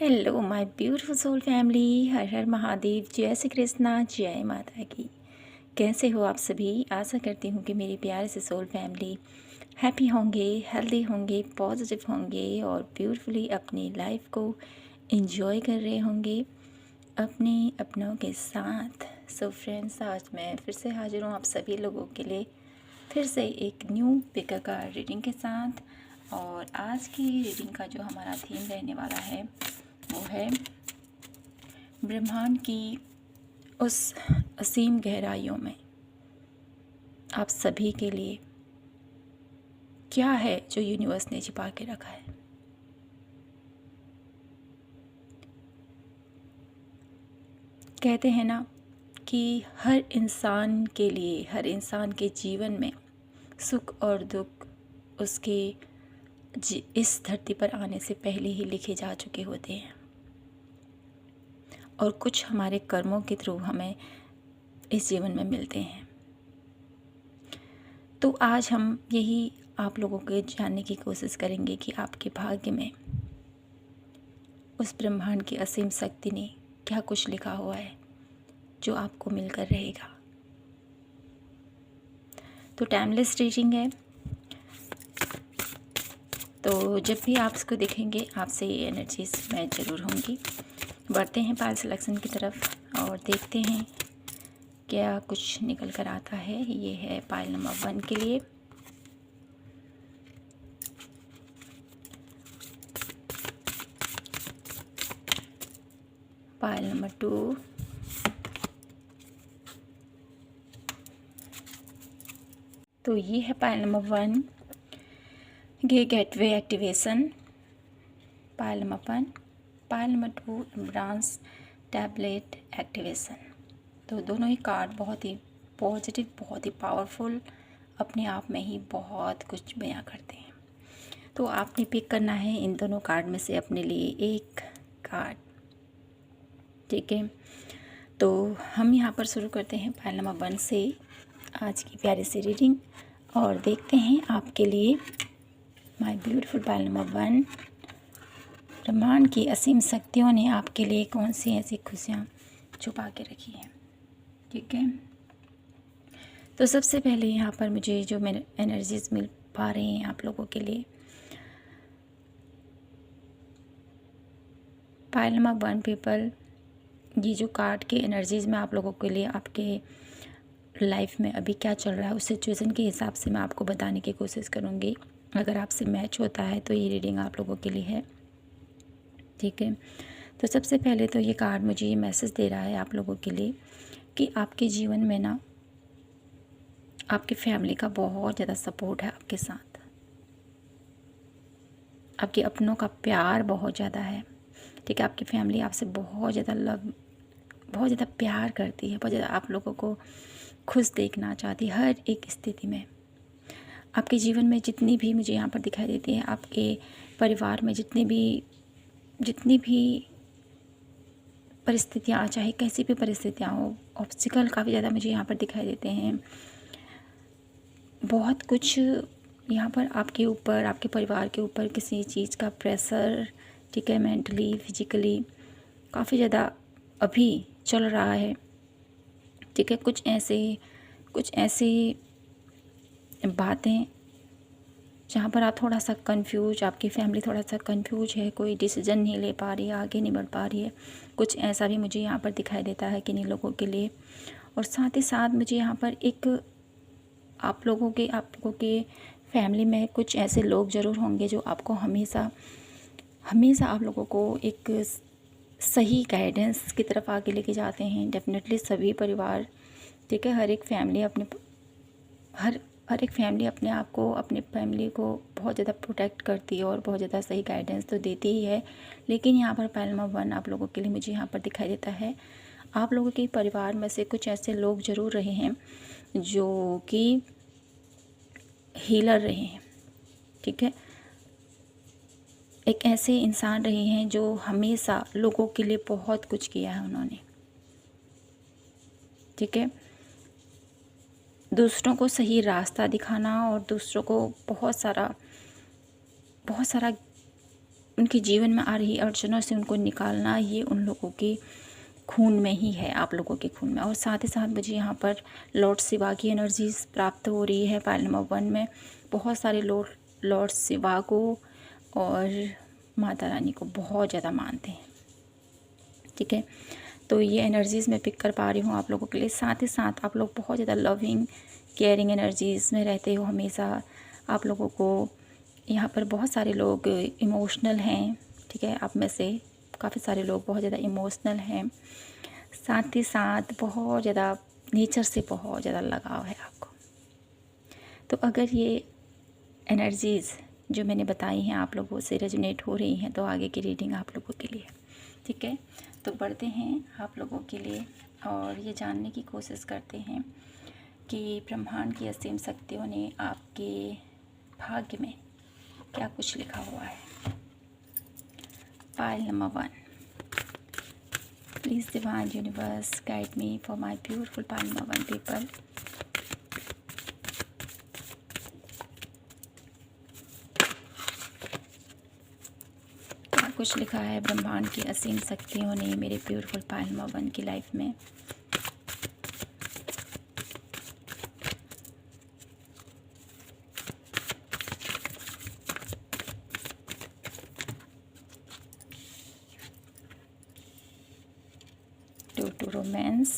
Hello my beautiful soul family. हर हर महादेव, जय श्री कृष्णा, जय माता की। कैसे हो आप सभी? आशा करती हूँ कि मेरी प्यारे से सोल फैमिली हैप्पी होंगे, हेल्दी होंगे, पॉजिटिव होंगे और ब्यूटीफुली अपनी लाइफ को एंजॉय कर रहे होंगे अपने अपनों के साथ। सो फ्रेंड्स, आज मैं फिर से हाजिर हूँ आप सभी लोगों के लिए फिर से एक न्यू पिक कार्ड रीडिंग के साथ। और आज की रीडिंग का जो हमारा थीम रहने वाला है वो है ब्रह्मांड की उस असीम गहराइयों में आप सभी के लिए क्या है जो यूनिवर्स ने छिपा के रखा है। कहते हैं ना कि हर इंसान के लिए, हर इंसान के जीवन में सुख और दुख उसके इस धरती पर आने से पहले ही लिखे जा चुके होते हैं और कुछ हमारे कर्मों के थ्रू हमें इस जीवन में मिलते हैं। तो आज हम यही आप लोगों को जानने की कोशिश करेंगे कि आपके भाग्य में उस ब्रह्मांड की असीम शक्ति ने क्या कुछ लिखा हुआ है जो आपको मिलकर रहेगा। तो टाइमलेस रीडिंग है, तो जब भी आप इसको देखेंगे आपसे ये एनर्जीज मैच ज़रूर होंगी। बढ़ते हैं पायल सिलेक्शन की तरफ और देखते हैं क्या कुछ निकल कर आता है। ये है पायल नंबर 1 के लिए। पायल नंबर 2, तो ये है पायल नंबर 1, ये gateway activation. Pile number 1, pile number 2, इम्ब्रांस टैबलेट एक्टिवेशन। तो दोनों ही कार्ड बहुत ही पॉजिटिव, बहुत ही पावरफुल, अपने आप में ही बहुत कुछ बयां करते हैं। तो आपने पिक करना है इन दोनों कार्ड में से अपने लिए एक कार्ड, ठीक है। तो हम यहाँ पर शुरू करते हैं पायल नंबर 1 से आज की प्यारी सी रीडिंग और देखते हैं आपके लिए माय ब्यूटीफुल पायल नंबर 1, ब्रह्मांड की असीम शक्तियों ने आपके लिए कौन सी ऐसी खुशियाँ छुपा के रखी हैं, ठीक है। तो सबसे पहले यहाँ पर मुझे जो मेरे एनर्जीज मिल पा रही हैं आप लोगों के लिए, पायल नंबर 1 पीपल, ये जो कार्ड के एनर्जीज में आप लोगों के लिए आपके लाइफ में अभी क्या चल रहा है उस सिचुएशन के हिसाब से मैं आपको बताने की कोशिश करूँगी। अगर आपसे मैच होता है तो ये रीडिंग आप लोगों के लिए है, ठीक है। तो सबसे पहले तो ये कार्ड मुझे ये मैसेज दे रहा है आप लोगों के लिए कि आपके जीवन में ना आपकी फैमिली का बहुत ज़्यादा सपोर्ट है आपके साथ, आपके अपनों का प्यार बहुत ज़्यादा है, ठीक है। आपकी फैमिली आपसे बहुत ज़्यादा बहुत ज़्यादा प्यार करती है, बहुत ज़्यादा आप लोगों को खुश देखना चाहती है हर एक स्थिति में। आपके जीवन में जितनी भी मुझे यहाँ पर दिखाई देती है, आपके परिवार में जितनी भी परिस्थितियाँ, चाहे कैसी भी परिस्थितियाँ हो, ऑब्स्टिकल काफ़ी ज़्यादा मुझे यहाँ पर दिखाई देते हैं। बहुत कुछ यहाँ पर आपके ऊपर, आपके परिवार के ऊपर किसी चीज़ का प्रेशर, ठीक है, मेंटली, फिजिकली काफ़ी ज़्यादा अभी चल रहा है, ठीक है। कुछ ऐसी बातें जहाँ पर आप थोड़ा सा कंफ्यूज, आपकी फैमिली थोड़ा सा कंफ्यूज है, कोई डिसीजन नहीं ले पा रही है, आगे नहीं बढ़ पा रही है, कुछ ऐसा भी मुझे यहाँ पर दिखाई देता है किन्हीं लोगों के लिए। और साथ ही साथ मुझे यहाँ पर एक आप लोगों के फैमिली में कुछ ऐसे लोग ज़रूर होंगे जो आपको हमेशा आप लोगों को एक सही गाइडेंस की तरफ आगे लेके जाते हैं। डेफिनेटली सभी परिवार, ठीक है, हर एक फैमिली अपने आप को, अपने फैमिली को बहुत ज़्यादा प्रोटेक्ट करती है और बहुत ज़्यादा सही गाइडेंस तो देती ही है। लेकिन यहाँ पर पायल नंबर 1 आप लोगों के लिए मुझे यहाँ पर दिखाई देता है आप लोगों के परिवार में से कुछ ऐसे लोग ज़रूर रहे हैं जो कि हीलर रहे हैं, ठीक है। एक ऐसे इंसान रहे हैं जो हमेशा लोगों के लिए बहुत कुछ किया है उन्होंने, ठीक है। दूसरों को सही रास्ता दिखाना और दूसरों को बहुत सारा उनके जीवन में आ रही अड़चनों से उनको निकालना, ये उन लोगों के खून में ही है, आप लोगों के खून में। और साथ ही साथ मुझे यहाँ पर लॉर्ड शिवा की एनर्जीज प्राप्त हो रही है। पाइल नंबर 1 में बहुत सारे लोग लॉर्ड शिवा को और माता रानी को बहुत ज़्यादा मानते हैं, ठीक है। तो ये एनर्जीज़ मैं पिक कर पा रही हूँ आप लोगों के लिए। साथ ही साथ आप लोग बहुत ज़्यादा लविंग केयरिंग एनर्जीज़ में रहते हो हमेशा। आप लोगों को यहाँ पर बहुत सारे लोग इमोशनल हैं, ठीक है। आप में से काफ़ी सारे लोग बहुत ज़्यादा इमोशनल हैं। साथ ही साथ बहुत ज़्यादा नेचर से बहुत ज़्यादा लगाव है आपको। तो अगर ये एनर्जीज़ जो मैंने बताई हैं आप लोगों से रेजोनेट हो रही हैं, तो आगे की रीडिंग आप लोगों के लिए, ठीक है। तो बढ़ते हैं आप लोगों के लिए और ये जानने की कोशिश करते हैं कि ब्रह्मांड की असीम शक्तियों ने आपके भाग्य में क्या कुछ लिखा हुआ है। Pile number 1, please divine universe guide me for my beautiful pile number 1 people. क्या कुछ लिखा है ब्रह्मांड की असीम शक्तियों ने मेरे ब्यूटीफुल पाइल नंबर 1 की लाइफ में। To romance,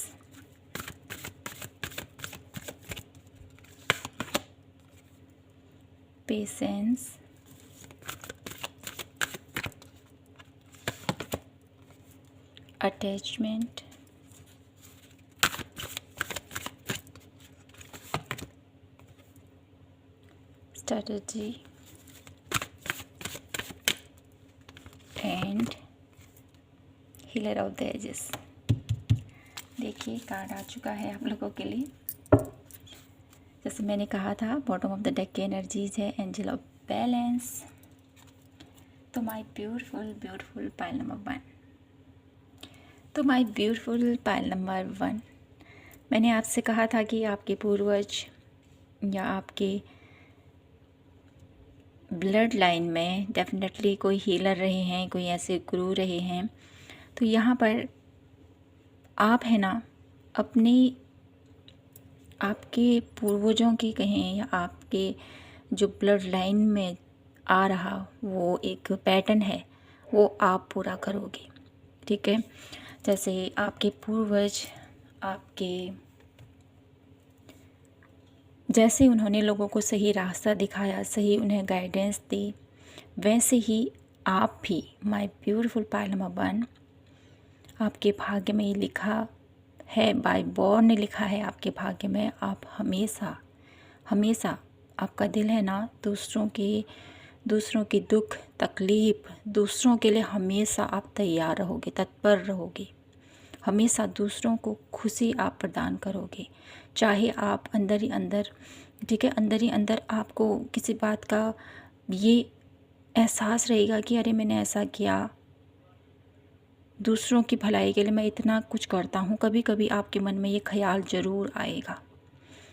patience, attachment, strategy and healer of the ages. देखिए कार्ड आ चुका है आप लोगों के लिए। जैसे मैंने कहा था, बॉटम ऑफ द डेक की एनर्जीज है एंजल ऑफ बैलेंस। तो माय ब्यूटीफुल पाइल नंबर 1, तो माय ब्यूटीफुल पाइल नंबर 1, मैंने आपसे कहा था कि आपके पूर्वज या आपके ब्लड लाइन में डेफिनेटली कोई हीलर रहे हैं, कोई ऐसे गुरु रहे हैं। तो यहाँ पर आप है ना, अपनी आपके पूर्वजों की कहें या आपके जो ब्लड लाइन में आ रहा वो एक पैटर्न है, वो आप पूरा करोगे, ठीक है। जैसे आपके पूर्वज आपके जैसे उन्होंने लोगों को सही रास्ता दिखाया, सही उन्हें गाइडेंस दी, वैसे ही आप भी माय ब्यूटीफुल पाइल नंबर 1, आपके भाग्य में ये लिखा है, बाय बॉर्न ने लिखा है आपके भाग्य में। आप हमेशा हमेशा आपका दिल है ना, दूसरों की दुख तकलीफ़, दूसरों के लिए हमेशा आप तैयार रहोगे, तत्पर रहोगे। हमेशा दूसरों को खुशी आप प्रदान करोगे, चाहे आप अंदर ही अंदर, ठीक है, अंदर ही अंदर आपको किसी बात का ये एहसास रहेगा कि अरे मैंने ऐसा किया, दूसरों की भलाई के लिए मैं इतना कुछ करता हूँ। कभी कभी आपके मन में ये ख्याल ज़रूर आएगा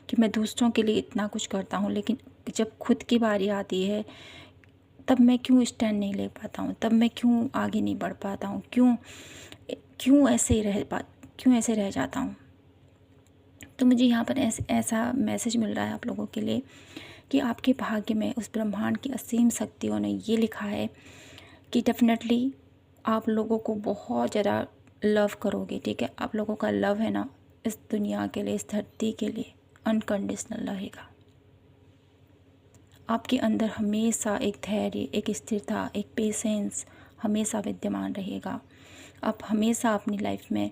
कि मैं दूसरों के लिए इतना कुछ करता हूँ, लेकिन जब खुद की बारी आती है तब मैं क्यों स्टैंड नहीं ले पाता हूँ, तब मैं क्यों आगे नहीं बढ़ पाता हूँ, क्यों ऐसे रह जाता हूँ। तो मुझे यहाँ पर ऐसा मैसेज मिल रहा है आप लोगों के लिए कि आपके भाग्य में उस ब्रह्मांड की असीम शक्तियों ने ये लिखा है कि डेफिनेटली आप लोगों को बहुत ज़्यादा लव करोगे, ठीक है। आप लोगों का लव है ना, इस दुनिया के लिए, इस धरती के लिए अनकंडीशनल रहेगा। आपके अंदर हमेशा एक धैर्य, एक स्थिरता, एक पेशेंस हमेशा विद्यमान रहेगा। आप हमेशा अपनी लाइफ में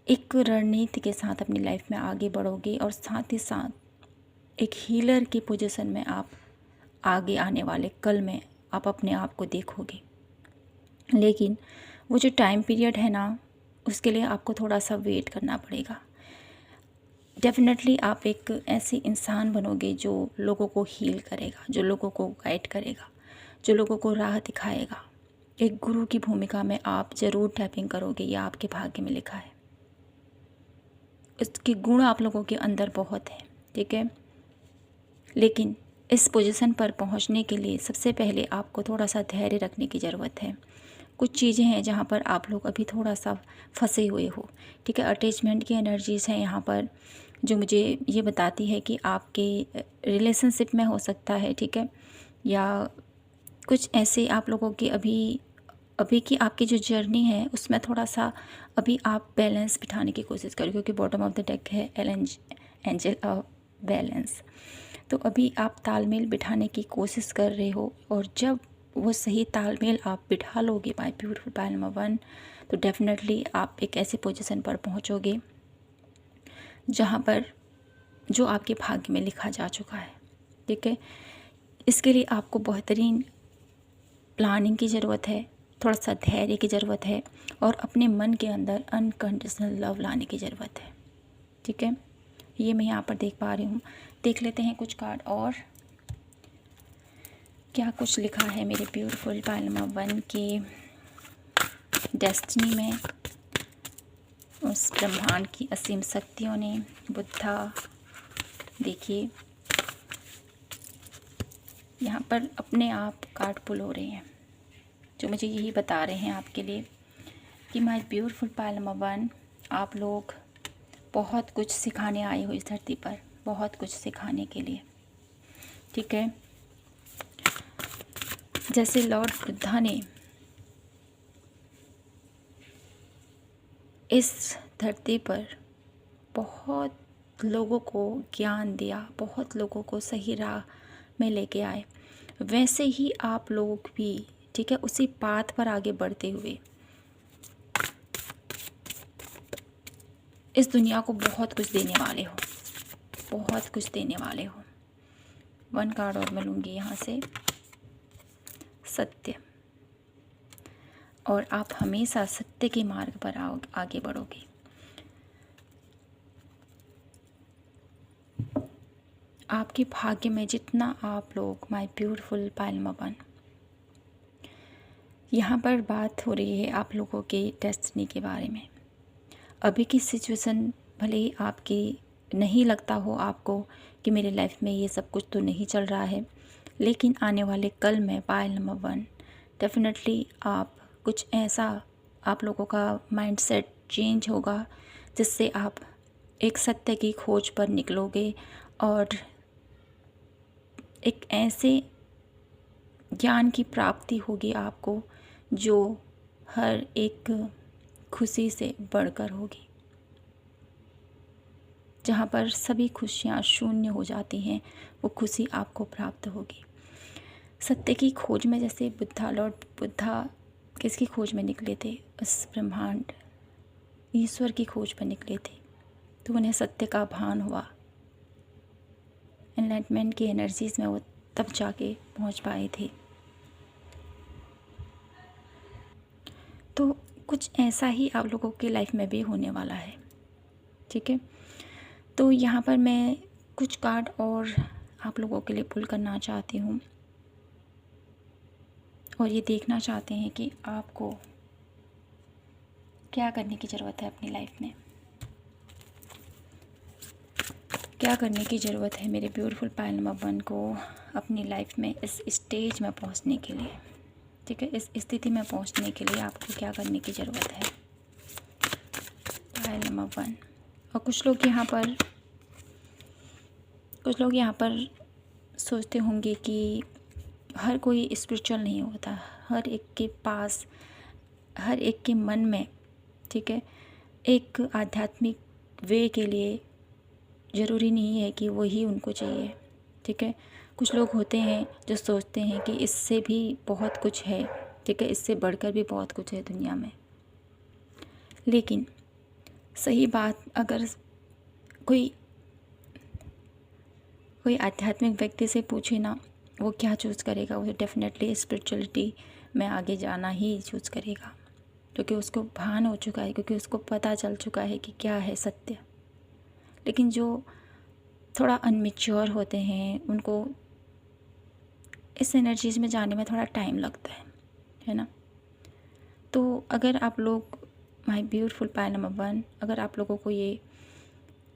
एक रणनीति के साथ अपनी लाइफ में आगे बढ़ोगे और साथ ही साथ एक हीलर की पोजीशन में आप आगे आने वाले कल में आप अपने आप को देखोगे। लेकिन वो जो टाइम पीरियड है ना, उसके लिए आपको थोड़ा सा वेट करना पड़ेगा। डेफिनेटली आप एक ऐसे इंसान बनोगे जो लोगों को हील करेगा, जो लोगों को गाइड करेगा, जो लोगों को राह दिखाएगा। एक गुरु की भूमिका में आप ज़रूर टैपिंग करोगे, यह आपके भाग्य में लिखा है। इसके गुण आप लोगों के अंदर बहुत हैं, ठीक है। लेकिन इस पोजीशन पर पहुंचने के लिए सबसे पहले आपको थोड़ा सा धैर्य रखने की ज़रूरत है। कुछ चीज़ें हैं जहाँ पर आप लोग अभी थोड़ा सा फंसे हुए हो, ठीक है। अटैचमेंट की एनर्जीज़ हैं यहाँ पर, जो मुझे ये बताती है कि आपके रिलेशनशिप में हो सकता है, ठीक है, या कुछ ऐसे आप लोगों की अभी की आपकी जो जर्नी है उसमें थोड़ा सा अभी आप बैलेंस बिठाने की कोशिश करो, क्योंकि बॉटम ऑफ द डेक है एंजल ऑफ बैलेंस। तो अभी आप तालमेल बिठाने की कोशिश कर रहे हो, और जब वो सही तालमेल आप बिठा लोगे माय ब्यूटीफुल पाइल नंबर 1, तो डेफिनेटली आप एक ऐसी पोजीशन पर पहुंचोगे जहां पर जो आपके भाग्य में लिखा जा चुका है, ठीक है। इसके लिए आपको बेहतरीन प्लानिंग की ज़रूरत है, थोड़ा सा धैर्य की ज़रूरत है, और अपने मन के अंदर अनकंडीशनल लव लाने की ज़रूरत है, ठीक है। ये मैं यहाँ पर देख पा रही हूँ। देख लेते हैं कुछ कार्ड और क्या कुछ लिखा है मेरे ब्यूटीफुल पाइल नंबर 1 के डेस्टिनी में, उस ब्रह्मांड की असीम शक्तियों ने। बुद्धा, देखिए यहाँ पर अपने आप कार्ड पुल हो रहे हैं जो मुझे यही बता रहे हैं आपके लिए कि माय ब्यूटीफुल पाइल नंबर 1, आप लोग बहुत कुछ सिखाने आए हो इस धरती पर, बहुत कुछ सिखाने के लिए, ठीक है। जैसे लॉर्ड बुद्धा ने इस धरती पर बहुत लोगों को ज्ञान दिया, बहुत लोगों को सही राह में लेके आए, वैसे ही आप लोग भी, ठीक है, उसी पाथ पर आगे बढ़ते हुए इस दुनिया को बहुत कुछ देने वाले हो, बहुत कुछ देने वाले हो। 1 कार्ड और मैं लूँगी यहाँ से, सत्य, और आप हमेशा सत्य के मार्ग पर आगे बढ़ोगे। आपके भाग्य में जितना आप लोग, माय ब्यूटीफुल पाइल नंबर 1, यहाँ पर बात हो रही है आप लोगों के डेस्टिनी के बारे में। अभी की सिचुएशन भले ही आपकी नहीं लगता हो आपको कि मेरे लाइफ में ये सब कुछ तो नहीं चल रहा है, लेकिन आने वाले कल में पाइल नंबर 1 डेफिनेटली आप कुछ ऐसा, आप लोगों का माइंडसेट चेंज होगा जिससे आप एक सत्य की खोज पर निकलोगे, और एक ऐसे ज्ञान की प्राप्ति होगी आपको जो हर एक खुशी से बढ़कर होगी। जहाँ पर सभी खुशियाँ शून्य हो जाती हैं, वो खुशी आपको प्राप्त होगी। सत्य की खोज में, जैसे लॉर्ड बुद्धा किसकी खोज में निकले थे? उस ब्रह्मांड ईश्वर की खोज पर निकले थे, तो उन्हें सत्य का भान हुआ। एनलाइटमेंट की एनर्जीज में वो तब जाके पहुंच पाए थे। तो कुछ ऐसा ही आप लोगों की लाइफ में भी होने वाला है, ठीक है। तो यहाँ पर मैं कुछ कार्ड और आप लोगों के लिए पुल करना चाहती हूँ, और ये देखना चाहते हैं कि आपको क्या करने की ज़रूरत है अपनी लाइफ में, क्या करने की ज़रूरत है मेरे ब्यूटीफुल पाइल नंबर 1 को अपनी लाइफ में इस स्टेज में पहुंचने के लिए, ठीक है। इस स्थिति में पहुंचने के लिए आपको क्या करने की ज़रूरत है, पाइल नंबर 1। और कुछ लोग यहाँ पर सोचते होंगे कि हर कोई स्पिरिचुअल नहीं होता, हर एक के पास, हर एक के मन में, ठीक है, एक आध्यात्मिक वे के लिए ज़रूरी नहीं है कि वही उनको चाहिए, ठीक है। कुछ लोग होते हैं जो सोचते हैं कि इससे भी बहुत कुछ है, ठीक है, इससे बढ़कर भी बहुत कुछ है दुनिया में। लेकिन सही बात, अगर कोई आध्यात्मिक व्यक्ति से पूछे ना, वो क्या चूज़ करेगा, वो डेफिनेटली स्पिरिचुअलिटी में आगे जाना ही चूज़ करेगा, क्योंकि उसको भान हो चुका है, क्योंकि उसको पता चल चुका है कि क्या है सत्य। लेकिन जो थोड़ा अनमेच्योर होते हैं, उनको इस एनर्जीज में जाने में थोड़ा टाइम लगता है ना। तो अगर आप लोग, माय ब्यूटीफुल पाइल नंबर 1, अगर आप लोगों को ये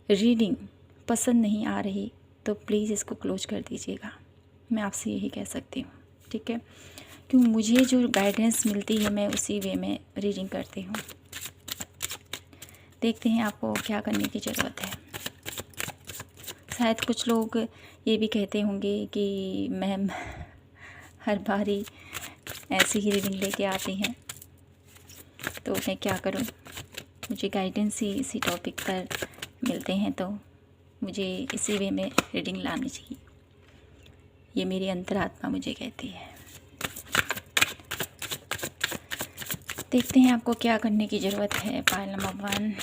रीडिंग पसंद नहीं आ रही तो प्लीज़ इसको क्लोज कर दीजिएगा, मैं आपसे यही कह सकती हूँ, ठीक है। क्यों मुझे जो गाइडेंस मिलती है मैं उसी वे में रीडिंग करती हूँ। देखते हैं आपको क्या करने की ज़रूरत है। शायद कुछ लोग ये भी कहते होंगे कि मैम हर बारी ऐसी ही रीडिंग लेके आती हैं, तो मैं क्या करूं, मुझे गाइडेंस ही इसी टॉपिक पर मिलते हैं तो मुझे इसी वे में रीडिंग लानी चाहिए, ये मेरी अंतरात्मा मुझे कहती है। देखते हैं आपको क्या करने की ज़रूरत है। पाइल नंबर 1,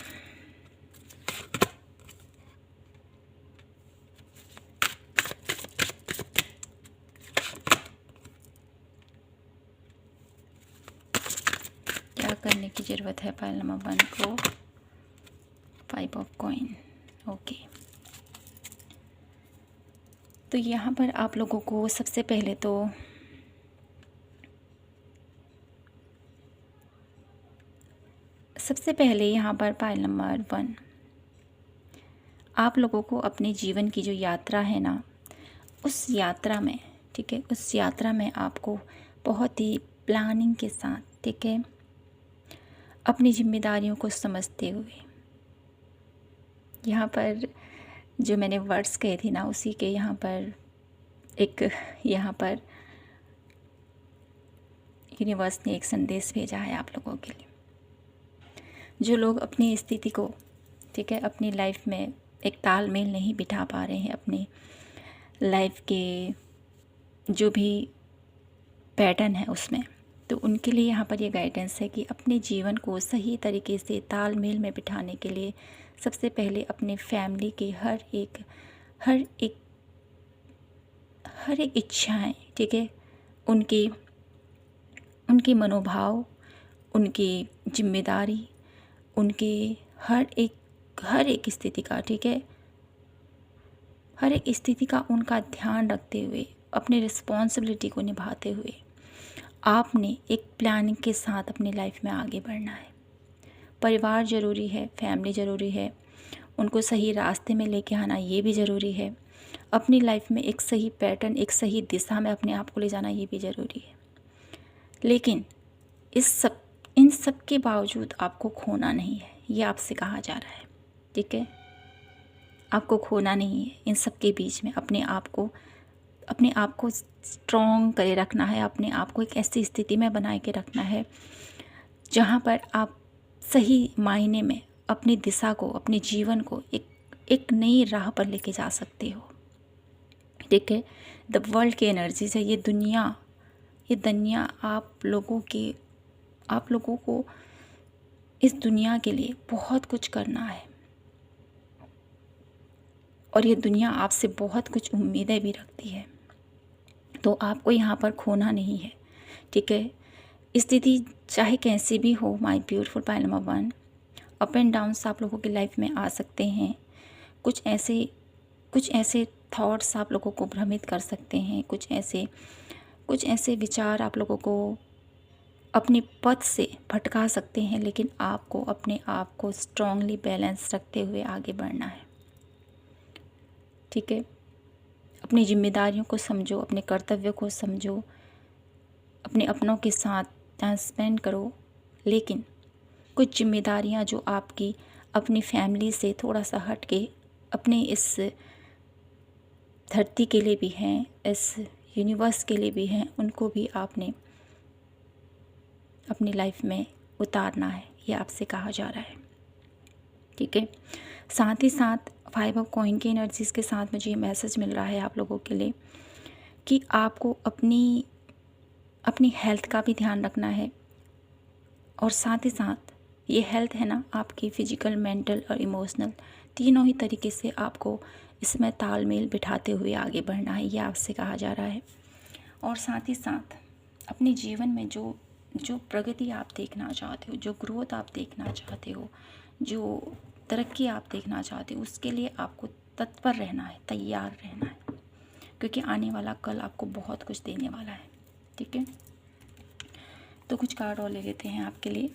क्या करने की ज़रूरत है पाइल नंबर 1 को। 5 ऑफ कॉइन, ओके। तो यहाँ पर आप लोगों को सबसे पहले तो यहाँ पर पाइल नंबर 1, आप लोगों को अपने जीवन की जो यात्रा है ना, उस यात्रा में, ठीक है, उस यात्रा में आपको बहुत ही प्लानिंग के साथ, ठीक है, अपनी जिम्मेदारियों को समझते हुए, यहाँ पर जो मैंने वर्ड्स कहे थे ना, उसी के यहाँ पर यूनिवर्स ने एक संदेश भेजा है आप लोगों के लिए। जो लोग अपनी स्थिति को, ठीक है, अपनी लाइफ में एक तालमेल नहीं बिठा पा रहे हैं, अपनी लाइफ के जो भी पैटर्न है उसमें, तो उनके लिए यहाँ पर ये गाइडेंस है कि अपने जीवन को सही तरीके से तालमेल में बिठाने के लिए सबसे पहले अपने फैमिली के हर एक इच्छाएं, ठीक है, उनके मनोभाव, उनकी जिम्मेदारी, उनके हर एक स्थिति का, ठीक है, हर एक स्थिति का उनका ध्यान रखते हुए, अपनी रिस्पॉन्सिबिलिटी को निभाते हुए आपने एक प्लानिंग के साथ अपनी लाइफ में आगे बढ़ना है। परिवार ज़रूरी है, फैमिली ज़रूरी है, उनको सही रास्ते में लेके आना ये भी ज़रूरी है। अपनी लाइफ में एक सही पैटर्न, एक सही दिशा में अपने आप को ले जाना ये भी ज़रूरी है। लेकिन इन सब के बावजूद आपको खोना नहीं है, ये आपसे कहा जा रहा है, ठीक है। आपको खोना नहीं है। इन सब के बीच में अपने आप को स्ट्रॉन्ग करे रखना है, अपने आप को एक ऐसी स्थिति में बनाए के रखना है जहाँ पर आप सही मायने में अपनी दिशा को, अपने जीवन को एक नई राह पर लेके जा सकते हो, ठीक है। द वर्ल्ड की एनर्जी से ये दुनिया आप लोगों को इस दुनिया के लिए बहुत कुछ करना है, और ये दुनिया आपसे बहुत कुछ उम्मीदें भी रखती है, तो आपको यहाँ पर खोना नहीं है, ठीक है। स्थिति चाहे कैसी भी हो, my beautiful pile number 1, up and downs आप लोगों की लाइफ में आ सकते हैं। कुछ ऐसे थॉट्स आप लोगों को भ्रमित कर सकते हैं, कुछ ऐसे विचार आप लोगों को अपने पथ से भटका सकते हैं, लेकिन आपको अपने आप को स्ट्रांगली बैलेंस रखते हुए आगे बढ़ना है, ठीक है। अपनी जिम्मेदारियों को समझो, अपने कर्तव्यों को समझो, अपने अपनों के साथ टाइम स्पेंड करो, लेकिन कुछ जिम्मेदारियां जो आपकी अपनी फैमिली से थोड़ा सा हट के अपने इस धरती के लिए भी हैं, इस यूनिवर्स के लिए भी हैं, उनको भी आपने अपनी लाइफ में उतारना है, ये आपसे कहा जा रहा है, ठीक है। साथ ही साथ 5 ऑफ कॉइन की एनर्जीज के साथ मुझे ये मैसेज मिल रहा है आप लोगों के लिए कि आपको अपनी हेल्थ का भी ध्यान रखना है, और साथ ही साथ ये हेल्थ है ना, आपकी फिजिकल, मेंटल और इमोशनल तीनों ही तरीके से आपको इसमें तालमेल बिठाते हुए आगे बढ़ना है, ये आपसे कहा जा रहा है। और साथ ही साथ अपने जीवन में जो प्रगति आप देखना चाहते हो, जो ग्रोथ आप देखना चाहते हो, जो तरक्की आप देखना चाहते हो, उसके लिए आपको तत्पर रहना है, तैयार रहना है, क्योंकि आने वाला कल आपको बहुत कुछ देने वाला है, ठीक है। तो कुछ कार्ड और ले लेते हैं आपके लिए।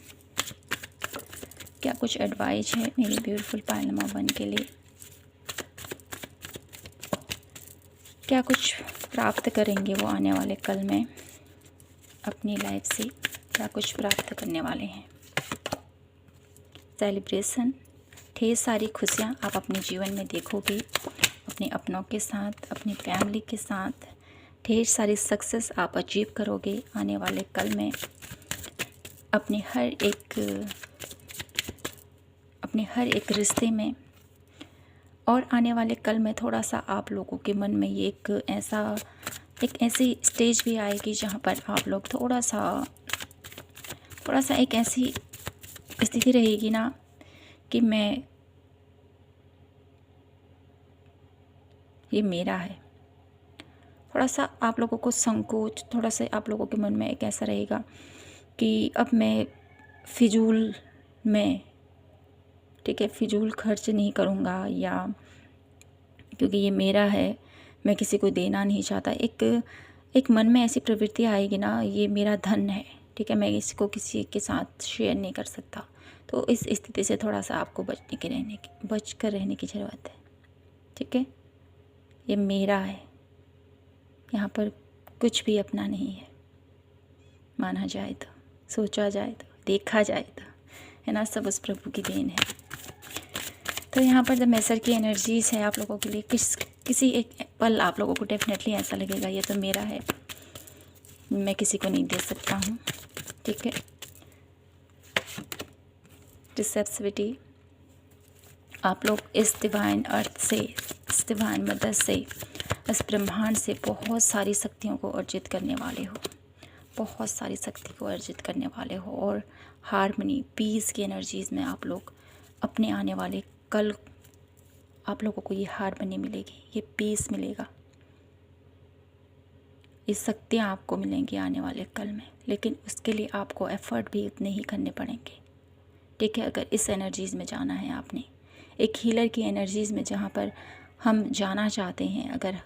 क्या कुछ एडवाइस है मेरी ब्यूटीफुल पाइल नंबर 1 के लिए? क्या कुछ प्राप्त करेंगे वो आने वाले कल में अपनी लाइफ से, क्या कुछ प्राप्त करने वाले हैं। सेलिब्रेशन, ढेर सारी खुशियाँ आप अपने जीवन में देखोगे, अपने अपनों के साथ, अपनी फैमिली के साथ। ढेर सारी सक्सेस आप अचीव करोगे आने वाले कल में अपने हर एक रिश्ते में। और आने वाले कल में थोड़ा सा आप लोगों के मन में ये एक ऐसी स्टेज भी आएगी जहाँ पर आप लोग थोड़ा सा एक ऐसी स्थिति रहेगी ना कि ये मेरा है। थोड़ा सा आप लोगों को संकोच, थोड़ा सा आप लोगों के मन में एक ऐसा रहेगा कि अब मैं फिजूल में, ठीक है, फिजूल खर्च नहीं करूँगा, या क्योंकि ये मेरा है, मैं किसी को देना नहीं चाहता। एक मन में ऐसी प्रवृत्ति आएगी ना, ये मेरा धन है, ठीक है, मैं इसको किसी के साथ शेयर नहीं कर सकता। तो इस स्थिति से थोड़ा सा आपको बच कर रहने की ज़रूरत है, ठीक है। ये मेरा है, यहाँ पर कुछ भी अपना नहीं है, माना जाए तो, सोचा जाए तो, देखा जाए तो, है ना, सब उस प्रभु की देन है। तो यहाँ पर जब मैसर की एनर्जीज़ है आप लोगों के लिए, किसी एक पल आप लोगों को डेफिनेटली ऐसा लगेगा ये तो मेरा है, मैं किसी को नहीं दे सकता हूँ, ठीक है। रिसेप्सिविटी, आप लोग इस डिवाइन अर्थ से, इस डिवाइन मदर से, इस ब्रह्मांड से बहुत सारी शक्तियों को अर्जित करने वाले हो, बहुत सारी शक्ति को अर्जित करने वाले हो। और हार्मनी, पीस की एनर्जीज़ में आप लोग अपने आने वाले कल, आप लोगों को ये हार्मनी मिलेगी, ये पीस मिलेगा, ये शक्तियाँ आपको मिलेंगी आने वाले कल में। लेकिन उसके लिए आपको एफ़र्ट भी उतने ही करने पड़ेंगे, ठीक है। अगर इस एनर्जीज़ में जाना है आपने, एक हीलर की एनर्जीज़ में जहाँ पर हम जाना चाहते हैं, अगर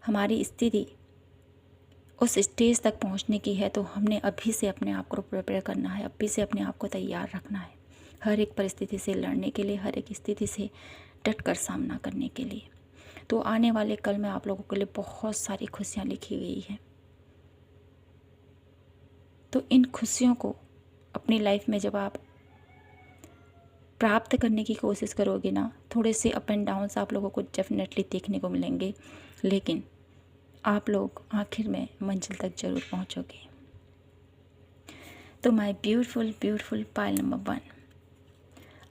हमारी स्थिति उस स्टेज तक पहुँचने की है, तो हमने अभी से अपने आप को प्रिपेयर करना है, अभी से अपने आप को तैयार रखना है हर एक परिस्थिति से लड़ने के लिए, हर एक स्थिति से डट कर सामना करने के लिए। तो आने वाले कल में आप लोगों के लिए बहुत सारी खुशियाँ लिखी गई हैं। तो इन खुशियों को अपनी लाइफ में जब आप प्राप्त करने की कोशिश करोगे ना, थोड़े से अप एंड डाउन्स आप लोगों को डेफिनेटली देखने को मिलेंगे, लेकिन आप लोग आखिर में मंजिल तक ज़रूर पहुंचोगे। तो माय ब्यूटीफुल पायल नंबर 1,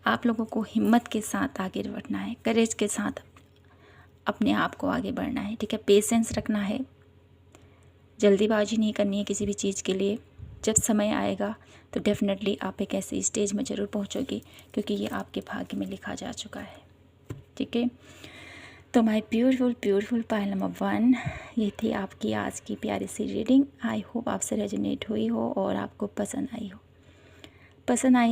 आप लोगों को हिम्मत के साथ आगे बढ़ना है, करेज के साथ अपने आप को आगे बढ़ना है, ठीक है। पेशेंस रखना है, जल्दीबाजी नहीं करनी है किसी भी चीज़ के लिए। जब समय आएगा तो डेफिनेटली आप एक ऐसी स्टेज में ज़रूर पहुंचोगे, क्योंकि ये आपके भाग्य में लिखा जा चुका है, ठीक है। तो माय ब्यूटीफुल पायल नंबर 1, ये थी आपकी आज की प्यारी सी रीडिंग। आई होप आपसे रेजोनेट हुई हो और आपको पसंद आई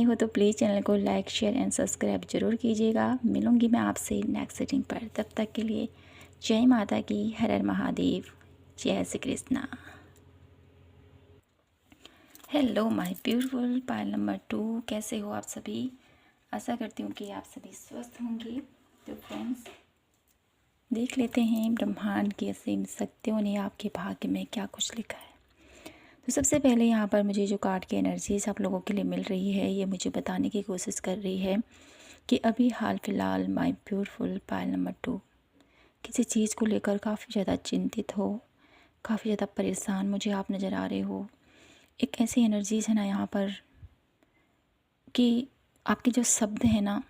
हो तो प्लीज़ चैनल को लाइक, शेयर एंड सब्सक्राइब जरूर कीजिएगा। मिलूँगी मैं आपसे नेक्स्ट रीडिंग पर, तब तक के लिए जय माता की, हर हर महादेव, जय Shri Krishna. Hello my beautiful Payal number 2, कैसे हो आप सभी? आशा करती हूँ कि आप सभी स्वस्थ होंगे। तो फ्रेंड्स, देख लेते हैं ब्रह्मांड की असीम शक्तियों ने आपके भाग्य में क्या कुछ लिखा है। तो सबसे पहले यहाँ पर मुझे जो कार्ड की एनर्जीज आप लोगों के लिए मिल रही है, ये मुझे बताने की कोशिश कर रही है कि अभी हाल फिलहाल माय ब्यूटीफुल पायल नंबर 2 किसी चीज़ को लेकर काफ़ी ज़्यादा चिंतित हो, काफ़ी ज़्यादा परेशान मुझे आप नज़र आ रहे हो। एक ऐसी एनर्जीज़ है ना यहाँ पर कि आपके जो शब्द हैं ना,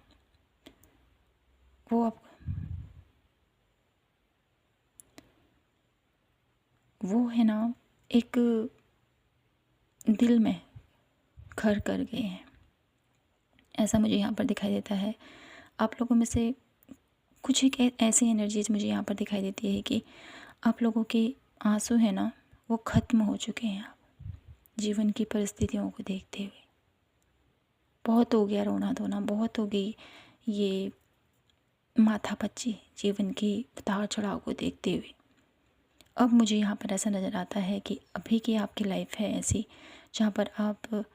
वो है ना एक दिल में घर कर गए हैं, ऐसा मुझे यहाँ पर दिखाई देता है। आप लोगों में से कुछ एक ऐसी एनर्जीज मुझे यहाँ पर दिखाई देती है कि आप लोगों के आंसू है ना, वो ख़त्म हो चुके हैं। आप जीवन की परिस्थितियों को देखते हुए, बहुत हो गया रोना धोना, बहुत हो गई ये माथापच्ची जीवन की उतार चढ़ाव को देखते हुए। अब मुझे यहाँ पर ऐसा नज़र आता है कि अभी की आपकी लाइफ है ऐसी जहाँ पर आप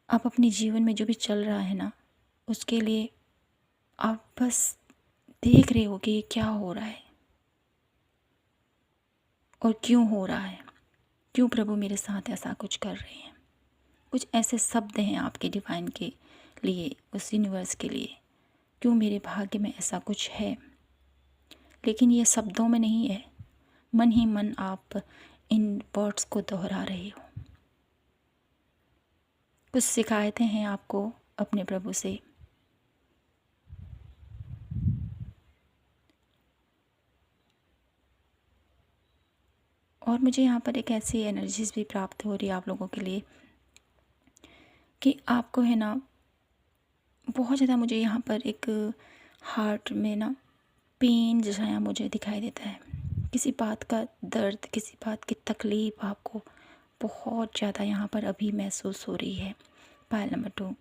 अपने जीवन में जो भी चल रहा है ना, उसके लिए आप बस देख रहे हो कि क्या हो रहा है, और क्यों हो रहा है, क्यों प्रभु मेरे साथ ऐसा कुछ कर रहे हैं। कुछ ऐसे शब्द हैं आपके डिवाइन के लिए, उस यूनिवर्स के लिए, क्यों मेरे भाग्य में ऐसा कुछ है। लेकिन ये शब्दों में नहीं है, मन ही मन आप इन वर्ड्स को दोहरा रहे हो। कुछ शिकायतें हैं आपको अपने प्रभु से, और मुझे यहाँ पर एक ऐसी एनर्जीज भी प्राप्त हो रही है आप लोगों के लिए कि आपको है ना बहुत ज़्यादा, मुझे यहाँ पर एक हार्ट में ना पेन जैसा यहाँ मुझे दिखाई देता है। किसी बात का दर्द, किसी बात की तकलीफ़ आपको बहुत ज़्यादा यहाँ पर अभी महसूस हो रही है, पायल नंबर 2।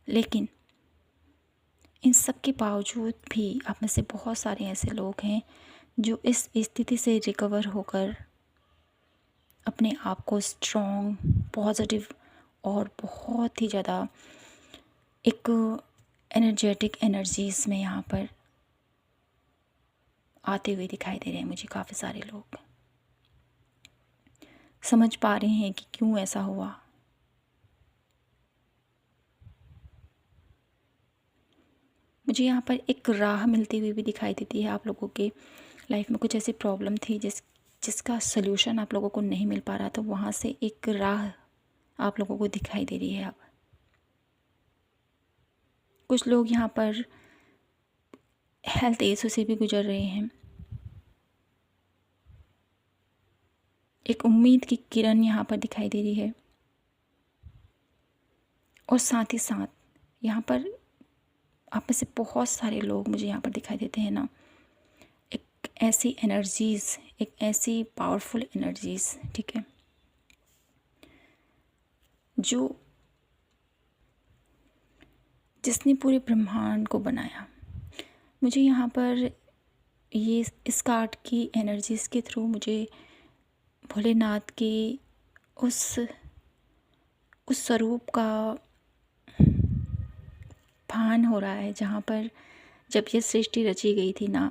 लेकिन इन सब के बावजूद भी आप में से बहुत सारे ऐसे लोग हैं जो इस स्थिति से रिकवर होकर अपने आप को स्ट्रॉन्ग, पॉजिटिव और बहुत ही ज़्यादा एक एनर्जेटिक एनर्जीज में यहाँ पर आते हुए दिखाई दे रहे हैं। मुझे काफ़ी सारे लोग समझ पा रहे हैं कि क्यों ऐसा हुआ। मुझे यहाँ पर एक राह मिलती हुई भी दिखाई देती है। आप लोगों के लाइफ में कुछ ऐसी प्रॉब्लम थी जिसका सल्यूशन आप लोगों को नहीं मिल पा रहा, तो वहाँ से एक राह आप लोगों को दिखाई दे रही है। अब कुछ लोग यहाँ पर हेल्थ इशू से भी गुजर रहे हैं। एक उम्मीद की किरण यहाँ पर दिखाई दे रही है, और साथ ही साथ यहाँ पर आप में से बहुत सारे लोग मुझे यहाँ पर दिखाई देते हैं ना, एक ऐसी एनर्जीज़, एक ऐसी पावरफुल एनर्जीज़, ठीक है, जिसने पूरे ब्रह्मांड को बनाया। मुझे यहाँ पर ये इस कार्ड की एनर्जीज़ के थ्रू मुझे भोलेनाथ के उस स्वरूप का भान हो रहा है, जहाँ पर जब ये सृष्टि रची गई थी ना,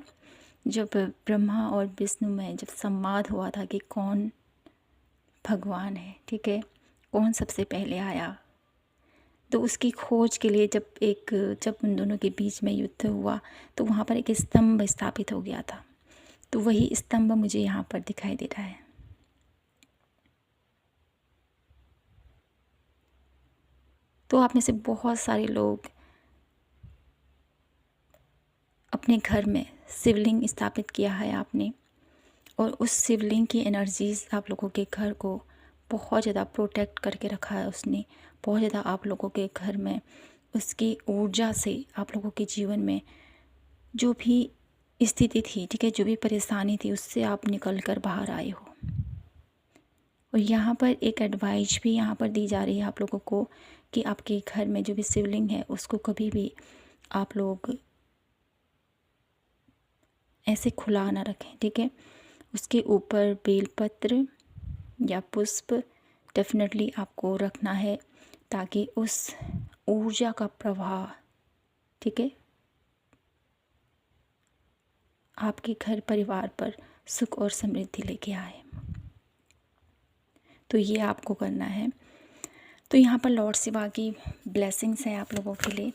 जब ब्रह्मा और विष्णु में जब संवाद हुआ था कि कौन भगवान है, ठीक है, कौन सबसे पहले आया, तो उसकी खोज के लिए जब उन दोनों के बीच में युद्ध हुआ तो वहाँ पर एक स्तंभ स्थापित हो गया था। तो वही स्तंभ मुझे यहाँ पर दिखाई दे रहा है। तो आप में से बहुत सारे लोग अपने घर में शिवलिंग स्थापित किया है आपने, और उस शिवलिंग की एनर्जीज़ आप लोगों के घर को बहुत ज़्यादा प्रोटेक्ट करके रखा है उसने। बहुत ज़्यादा आप लोगों के घर में उसकी ऊर्जा से आप लोगों के जीवन में जो भी स्थिति थी, ठीक है, जो भी परेशानी थी, उससे आप निकल कर बाहर आए हो। और यहाँ पर एक एडवाइस भी यहाँ पर दी जा रही है आप लोगों को कि आपके घर में जो भी शिवलिंग है उसको कभी भी आप लोग ऐसे खुला ना रखें, ठीक है। उसके ऊपर बेलपत्र या पुष्प डेफिनेटली आपको रखना है, ताकि उस ऊर्जा का प्रवाह, ठीक है, आपके घर परिवार पर सुख और समृद्धि लेके आए। तो ये आपको करना है। तो यहाँ पर लॉर्ड शिवा की ब्लेसिंग्स हैं आप लोगों के लिए।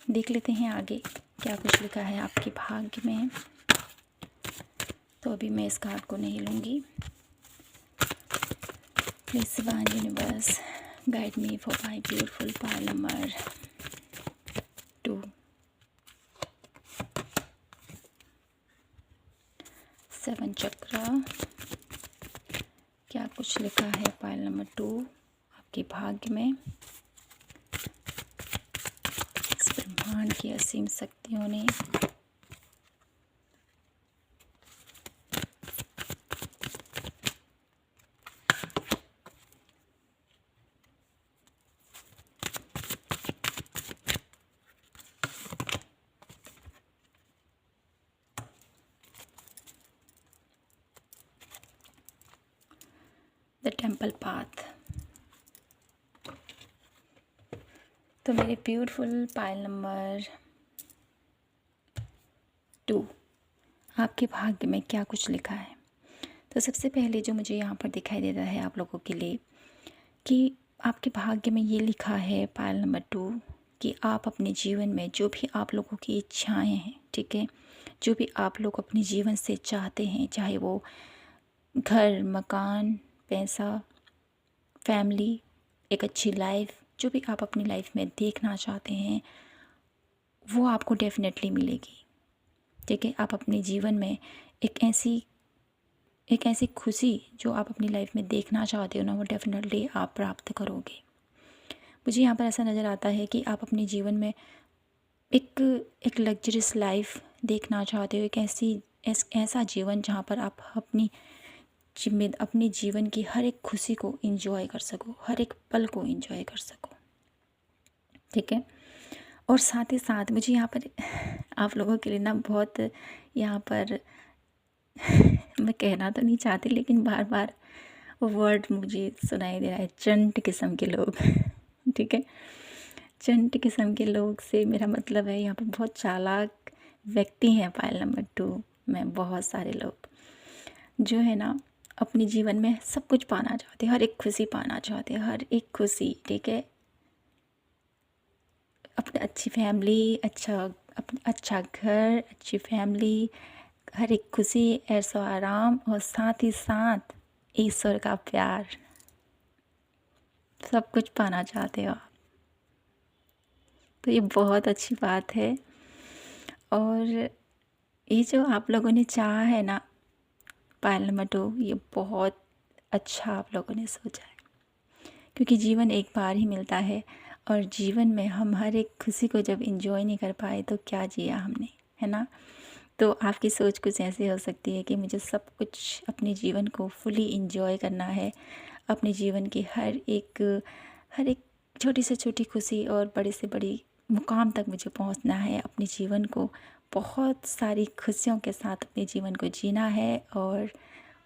देख लेते हैं आगे क्या कुछ लिखा है आपके भाग्य में। तो अभी मैं इस कार्ड को नहीं लूँगी। Please divine universe guide me for my beautiful Payal number 2। 7 चक्र, क्या कुछ लिखा है पायल नंबर 2 आपके भाग्य में। इस ब्रह्मांड की असीम शक्तियों ने द टेम्पल पाथ। तो मेरे ब्यूटीफुल पायल नंबर 2, आपके भाग्य में क्या कुछ लिखा है। तो सबसे पहले जो मुझे यहाँ पर दिखाई देता है आप लोगों के लिए कि आपके भाग्य में ये लिखा है पायल नंबर 2 कि आप अपने जीवन में जो भी आप लोगों की इच्छाएं हैं, ठीक है, जो भी आप लोग अपने जीवन से चाहते हैं, चाहे वो घर, मकान, पैसा, फैमिली, एक अच्छी लाइफ, जो भी आप अपनी लाइफ में देखना चाहते हैं वो आपको डेफिनेटली मिलेगी। ठीक है, आप अपने जीवन में एक ऐसी खुशी जो आप अपनी लाइफ में देखना चाहते हो ना, वो डेफिनेटली आप प्राप्त करोगे। मुझे यहाँ पर ऐसा नज़र आता है कि आप अपने जीवन में एक लग्जरियस लाइफ देखना चाहते हो, ऐसा जीवन जहाँ पर आप अपने जीवन की हर एक खुशी को एंजॉय कर सको, हर एक पल को एंजॉय कर सको। ठीक है, और साथ ही साथ मुझे यहाँ पर आप लोगों के लिए ना बहुत यहाँ पर मैं कहना तो नहीं चाहती, लेकिन बार बार वो वर्ड मुझे सुनाई दे रहा है, चंट किस्म के लोग। ठीक है, चंट किस्म के लोग से मेरा मतलब है यहाँ पर बहुत चालाक व्यक्ति हैं पायल नंबर 2 में। बहुत सारे लोग जो है ना अपने जीवन में सब कुछ पाना चाहते हैं, हर एक खुशी पाना चाहते हैं, हर एक खुशी। ठीक है, अपनी अच्छी फैमिली, अच्छा घर, अच्छी फैमिली, हर एक खुशी, ऐशो आराम, और साथ ही साथ ईश्वर का प्यार, सब कुछ पाना चाहते हो आप। तो ये बहुत अच्छी बात है। और ये जो आप लोगों ने चाहा है ना पायल नंबर 2, ये बहुत अच्छा आप लोगों ने सोचा है, क्योंकि जीवन एक बार ही मिलता है और जीवन में हम हर एक खुशी को जब एंजॉय नहीं कर पाए तो क्या जिया हमने, है ना। तो आपकी सोच कुछ ऐसे हो सकती है कि मुझे सब कुछ अपने जीवन को फुली एंजॉय करना है, अपने जीवन की हर एक छोटी से छोटी खुशी और बड़ी से बड़ी मुकाम तक मुझे पहुंचना है, अपने जीवन को बहुत सारी खुशियों के साथ अपने जीवन को जीना है, और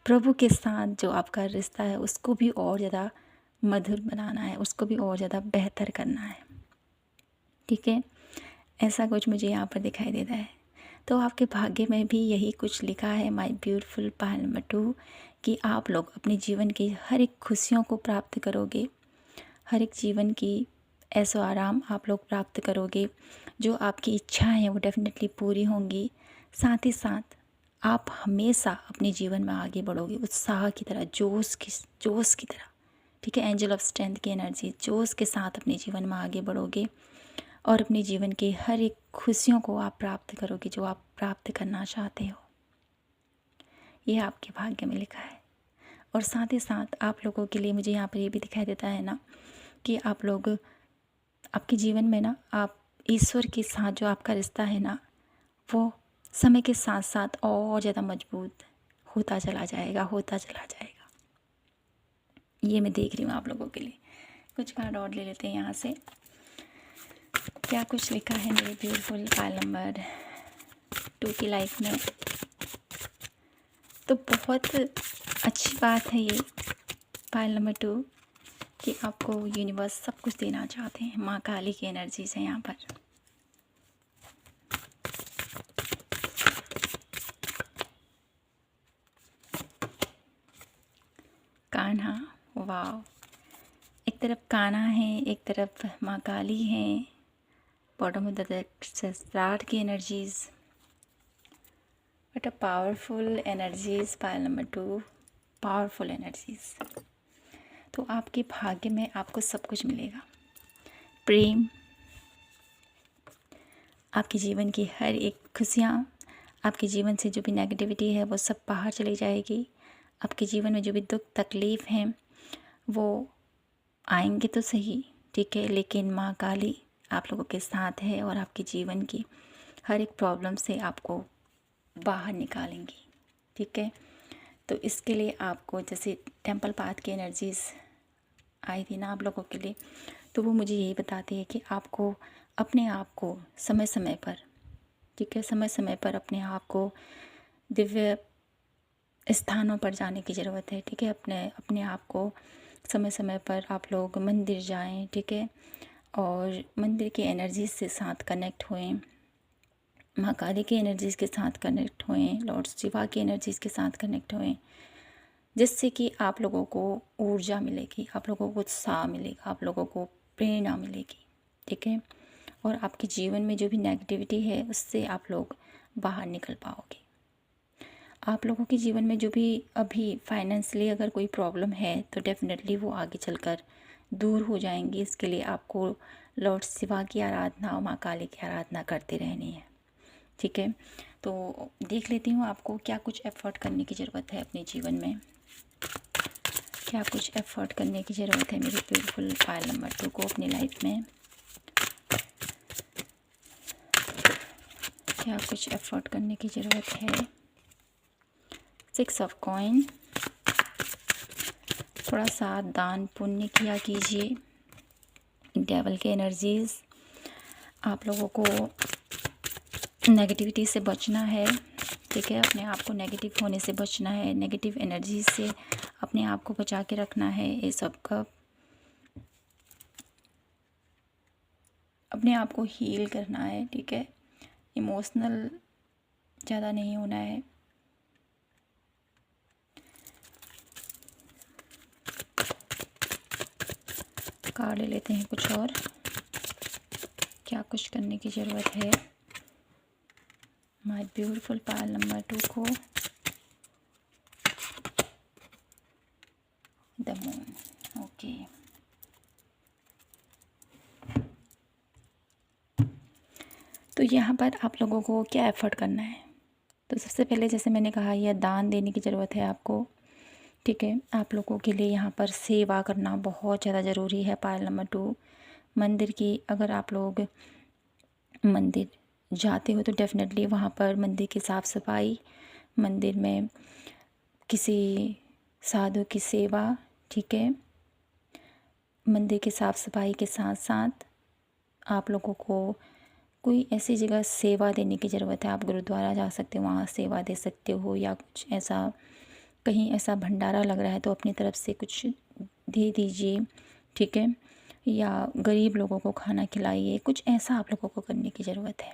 प्रभु के साथ जो आपका रिश्ता है उसको भी और ज़्यादा मधुर बनाना है, उसको भी और ज़्यादा बेहतर करना है। ठीक है, ऐसा कुछ मुझे यहाँ पर दिखाई देता है। तो आपके भाग्य में भी यही कुछ लिखा है माय ब्यूटीफुल पायल नंबर 2 कि आप लोग अपने जीवन की हर एक खुशियों को प्राप्त करोगे, हर एक जीवन की ऐशो आराम आप लोग प्राप्त करोगे, जो आपकी इच्छाएं हैं वो डेफिनेटली पूरी होंगी। साथ ही साथ आप हमेशा अपने जीवन में आगे बढ़ोगे उत्साह की तरह, जोश की तरह। ठीक है, एंजल ऑफ स्ट्रेंथ की एनर्जी, जोश के साथ अपने जीवन में आगे बढ़ोगे और अपने जीवन की हर एक खुशियों को आप प्राप्त करोगे जो आप प्राप्त करना चाहते हो। ये आपके भाग्य में लिखा है। और साथ ही साथ आप लोगों के लिए मुझे यहाँ पर ये भी दिखाई देता है ना कि आप लोग आपके जीवन में ना, आप ईश्वर के साथ जो आपका रिश्ता है ना, वो समय के साथ साथ और ज़्यादा मजबूत होता चला जाएगा। ये मैं देख रही हूँ आप लोगों के लिए। कुछ कार्ड और ले लेते हैं यहाँ से, क्या कुछ लिखा है मेरे ब्यूटीफुल पायल नंबर 2 की लाइफ में। तो बहुत अच्छी बात है ये पायल नंबर 2 कि आपको यूनिवर्स सब कुछ देना चाहते हैं। माँ काली की एनर्जी से यहाँ पर कान्हा, वाह, एक तरफ कान्हा है, एक तरफ माँ काली है, bottom of the deck start की energies, but a powerful energies pile number 2, powerful energies. तो आपके भाग्य में आपको सब कुछ मिलेगा, प्रेम, आपके जीवन की हर एक खुशियाँ, आपके जीवन से जो भी नेगेटिविटी है वो सब बाहर चली जाएगी। आपके जीवन में जो भी दुख तकलीफ़ हैं वो आएंगे तो सही, ठीक है, लेकिन माँ काली आप लोगों के साथ है और आपके जीवन की हर एक प्रॉब्लम से आपको बाहर निकालेंगी। ठीक है, तो इसके लिए आपको जैसे टेम्पल पाथ की एनर्जीज़ आई थी ना आप लोगों के लिए, तो वो मुझे यही बताती है कि आपको अपने आप को समय समय पर, ठीक है, समय समय पर अपने आप को दिव्य स्थानों पर जाने की ज़रूरत है। ठीक है, अपने आप को समय समय पर आप लोग मंदिर जाएं, ठीक है, और मंदिर की एनर्जी से साथ कनेक्ट हुएं, माँ काली की एनर्जीज़ के साथ कनेक्ट होएं, लॉर्ड शिवा की एनर्जीज़ के साथ कनेक्ट होएं, जिससे कि आप लोगों को ऊर्जा मिलेगी, आप लोगों को उत्साह मिलेगा, आप लोगों को प्रेरणा मिलेगी, ठीक है। और आपके जीवन में जो भी नेगेटिविटी है उससे आप लोग बाहर निकल पाओगे। आप लोगों के जीवन में जो भी अभी फाइनेंशियली अगर कोई प्रॉब्लम है तो डेफिनेटली वो आगे चलकर दूर हो जाएंगी। इसके लिए आपको लॉर्ड शिवा की आराधना और माँ काली की आराधना करते रहनी है, ठीक है। तो देख लेती हूँ आपको क्या कुछ एफर्ट करने की ज़रूरत है अपने जीवन में, क्या कुछ एफर्ट करने की ज़रूरत है मेरी ब्यूटीफुल पायल नंबर 2 को अपनी लाइफ में, क्या कुछ एफर्ट करने की ज़रूरत है। 6 ऑफ कॉइन, थोड़ा सा दान पुण्य किया कीजिए। डेवल के एनर्जीज़, आप लोगों को नेगेटिविटी से बचना है, ठीक है। अपने आप को नेगेटिव होने से बचना है, नेगेटिव एनर्जी से अपने आप को बचा के रखना है। ये सब का अपने आप को हील करना है, ठीक है। इमोशनल ज़्यादा नहीं होना है। कार्ड ले लेते हैं कुछ और, क्या कुछ करने की ज़रूरत है माय ब्यूटीफुल पायल नंबर 2 को। The moon, okay. तो यहाँ पर आप लोगों को क्या एफ़र्ट करना है। तो सबसे पहले जैसे मैंने कहा, यह दान देने की ज़रूरत है आपको, ठीक है। आप लोगों के लिए यहाँ पर सेवा करना बहुत ज़्यादा ज़रूरी है। पायल नंबर 2, मंदिर की, अगर आप लोग मंदिर जाते हो तो डेफिनेटली वहाँ पर मंदिर की साफ़ सफाई, मंदिर में किसी साधु की सेवा, ठीक है। मंदिर की साफ़ सफाई के साथ साथ आप लोगों को कोई ऐसी जगह सेवा देने की ज़रूरत है। आप गुरुद्वारा जा सकते हो, वहाँ सेवा दे सकते हो, या कुछ ऐसा कहीं ऐसा भंडारा लग रहा है तो अपनी तरफ से कुछ दे दीजिए, ठीक है। या गरीब लोगों को खाना खिलाइए, कुछ ऐसा आप लोगों को करने की ज़रूरत है।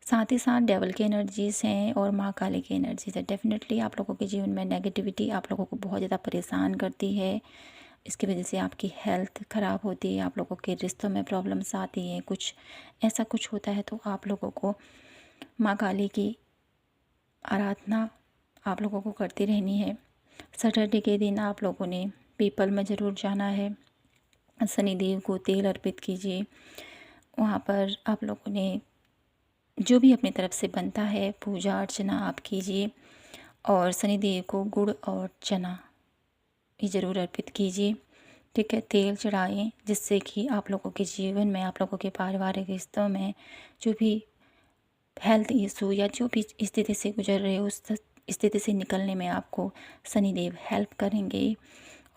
साथ ही साथ डेवल की एनर्जीज़ हैं और माँ काली की एनर्जीज़ है। डेफिनेटली आप लोगों के जीवन में नेगेटिविटी आप लोगों को बहुत ज़्यादा परेशान करती है। इसकी वजह से आपकी हेल्थ ख़राब होती है, आप लोगों के रिश्तों में प्रॉब्लम्स आती हैं, कुछ ऐसा कुछ होता है। तो आप लोगों को माँ काली की आराधना आप लोगों को करती रहनी है। सैटरडे के दिन आप लोगों ने पीपल में ज़रूर जाना है, शनिदेव को तेल अर्पित कीजिए। वहाँ पर आप लोगों ने जो भी अपनी तरफ से बनता है पूजा अर्चना आप कीजिए, और शनिदेव को गुड़ और चना भी ज़रूर अर्पित कीजिए, ठीक है। तेल चढ़ाएं, जिससे कि आप लोगों के जीवन में, आप लोगों के पारिवारिक रिश्तों में जो भी हेल्थ इशू या जो भी स्थिति से गुजर रहे हो उस स्थिति से निकलने में आपको शनिदेव हेल्प करेंगे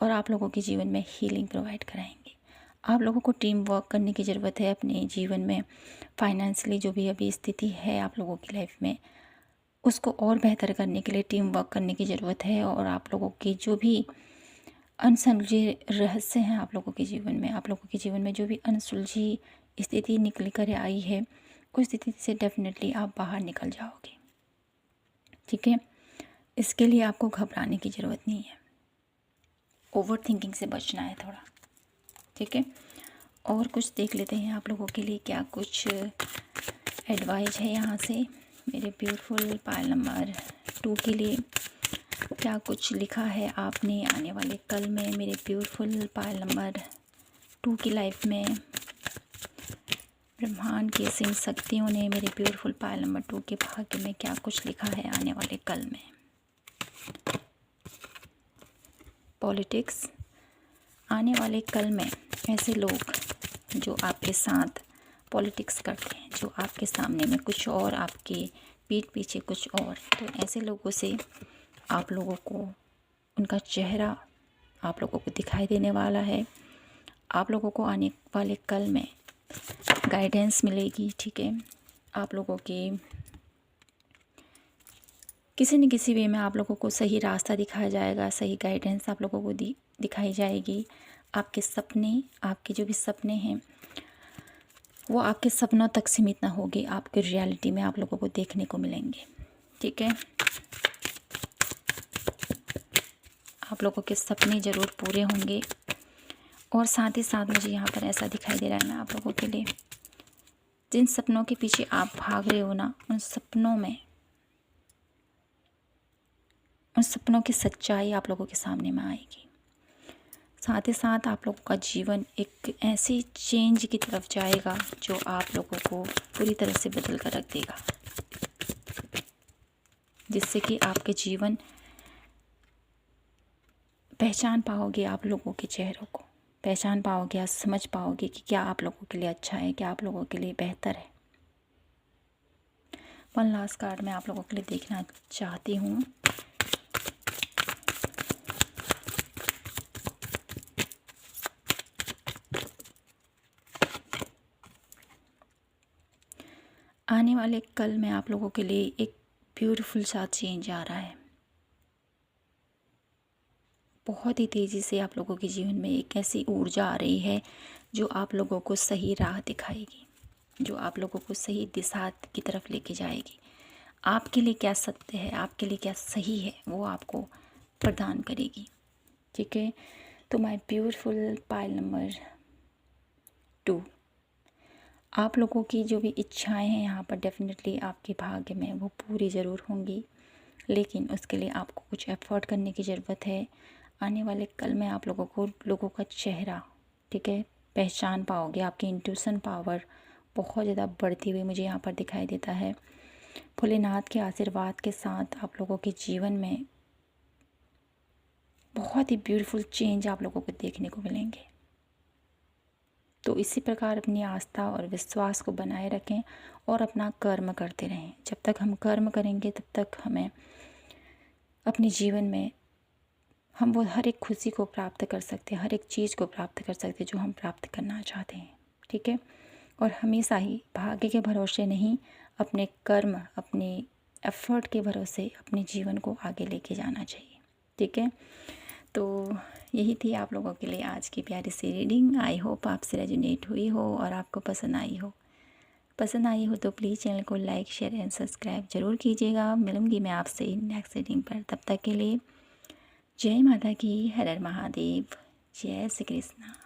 और आप लोगों के जीवन में हीलिंग प्रोवाइड कराएंगे। आप लोगों को टीम वर्क करने की ज़रूरत है अपने जीवन में। फाइनेंशियली जो भी अभी स्थिति है आप लोगों की लाइफ में, उसको और बेहतर करने के लिए टीम वर्क करने की ज़रूरत है। और आप लोगों की जो भी अनसुलझे रहस्य हैं आप लोगों के जीवन में, आप लोगों के जीवन में जो भी अनसुलझी स्थिति निकल कर आई है, उस स्थिति से डेफिनेटली आप बाहर निकल जाओगे, ठीक है। इसके लिए आपको घबराने की ज़रूरत नहीं है, ओवर थिंकिंग से बचना है थोड़ा, ठीक है। और कुछ देख लेते हैं आप लोगों के लिए क्या कुछ एडवाइस है यहाँ से मेरे ब्यूटीफुल पायल नंबर 2 के लिए। क्या कुछ लिखा है आपने आने वाले कल में मेरे ब्यूटीफुल पायल नंबर 2 की लाइफ में। ब्रह्मांड की असीम शक्तियों ने मेरे ब्यूटीफुल पायल नंबर 2 के भाग्य में क्या कुछ लिखा है आने वाले कल में। पॉलिटिक्स, आने वाले कल में ऐसे लोग जो आपके साथ पॉलिटिक्स करते हैं, जो आपके सामने में कुछ और, आपके पीठ पीछे कुछ और, तो ऐसे लोगों से आप लोगों को उनका चेहरा आप लोगों को दिखाई देने वाला है। आप लोगों को आने वाले कल में गाइडेंस मिलेगी, ठीक है। आप लोगों की किसी न किसी वे में आप लोगों को सही रास्ता दिखाया जाएगा, सही गाइडेंस आप लोगों को दिखाई जाएगी। आपके सपने, आपके जो भी सपने हैं वो आपके सपनों तक सीमित ना होगी, आपके रियलिटी में आप लोगों को देखने को मिलेंगे। ठीक है, आप लोगों के सपने ज़रूर पूरे होंगे। और साथ ही साथ मुझे यहाँ पर ऐसा दिखाई दे रहा है ना, आप लोगों के लिए जिन सपनों के पीछे आप भाग रहे हो ना, उन सपनों की सच्चाई आप लोगों के सामने में आएगी। साथ ही साथ आप लोगों का जीवन एक ऐसी चेंज की तरफ जाएगा जो आप लोगों को पूरी तरह से बदल कर रख देगा, जिससे कि आपके जीवन पहचान पाओगे, आप लोगों के चेहरों को पहचान पाओगे, आप समझ पाओगे कि क्या आप लोगों के लिए अच्छा है, क्या आप लोगों के लिए बेहतर है। वन लास्ट कार्ड मैं आप लोगों के लिए देखना चाहती हूँ। आने वाले कल में आप लोगों के लिए एक ब्यूटीफुल सा चेंज आ रहा है। बहुत ही तेज़ी से आप लोगों के जीवन में एक ऐसी ऊर्जा आ रही है जो आप लोगों को सही राह दिखाएगी, जो आप लोगों को सही दिशा की तरफ लेके जाएगी। आपके लिए क्या सत्य है, आपके लिए क्या सही है, वो आपको प्रदान करेगी। ठीक है, तो माय ब्यूटीफुल पाइल नंबर 2, आप लोगों की जो भी इच्छाएं हैं यहाँ पर डेफिनेटली आपके भाग्य में वो पूरी ज़रूर होंगी, लेकिन उसके लिए आपको कुछ एफर्ट करने की ज़रूरत है। आने वाले कल में आप लोगों का चेहरा, ठीक है, पहचान पाओगे। आपकी इंट्यूशन पावर बहुत ज़्यादा बढ़ती हुई मुझे यहाँ पर दिखाई देता है। भोलेनाथ के आशीर्वाद के साथ आप लोगों के जीवन में बहुत ही ब्यूटीफुल चेंज आप लोगों को देखने को मिलेंगे। तो इसी प्रकार अपनी आस्था और विश्वास को बनाए रखें और अपना कर्म करते रहें। जब तक हम कर्म करेंगे तब तक हमें अपने जीवन में हम वो हर एक खुशी को प्राप्त कर सकते हैं, हर एक चीज़ को प्राप्त कर सकते हैं जो हम प्राप्त करना चाहते हैं। ठीक है, और हमेशा ही भाग्य के भरोसे नहीं, अपने कर्म, अपने एफर्ट के भरोसे अपने जीवन को आगे लेके जाना चाहिए। ठीक है, तो यही थी आप लोगों के लिए आज की प्यारी सी रीडिंग। आई होप आपसे रेजोनेट हुई हो और आपको पसंद आई हो। पसंद आई हो तो प्लीज़ चैनल को लाइक, शेयर एंड सब्सक्राइब ज़रूर कीजिएगा। मिलूँगी मैं आपसे नेक्स्ट रीडिंग पर, तब तक के लिए जय माता की, हर हर महादेव, जय श्री कृष्णा।